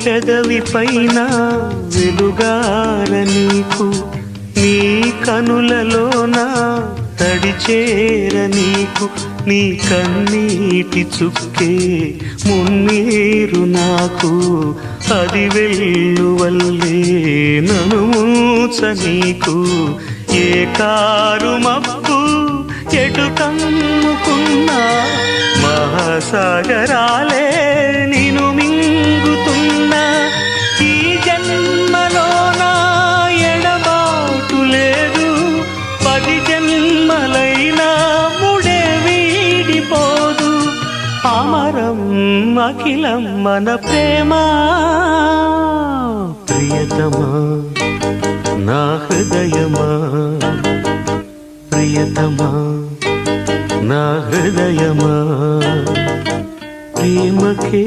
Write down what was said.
పెదవి పైన వెలుగార నీకు, నీ కనులలోన తడిచేర నీకు, నీ కన్నీటి చుక్కే మున్నీరు నాకు, అది వెల్లువల్లే నన్ను మూచ నీకు. ఏ కారు మబ్బు ఎటు కమ్ముకున్నా మహాసాగరాలే నిన్ను మింగుతున్నా. ఈ జన్మలోన ఎడబాటు లేదు, 10 జన్మలైనా ముడే వీడిపోదు. అమరం అఖిలం మన ప్రేమ. ప్రియతమా నా హృదయమా, ప్రియతమా నా హృదయమా, ప్రేమకే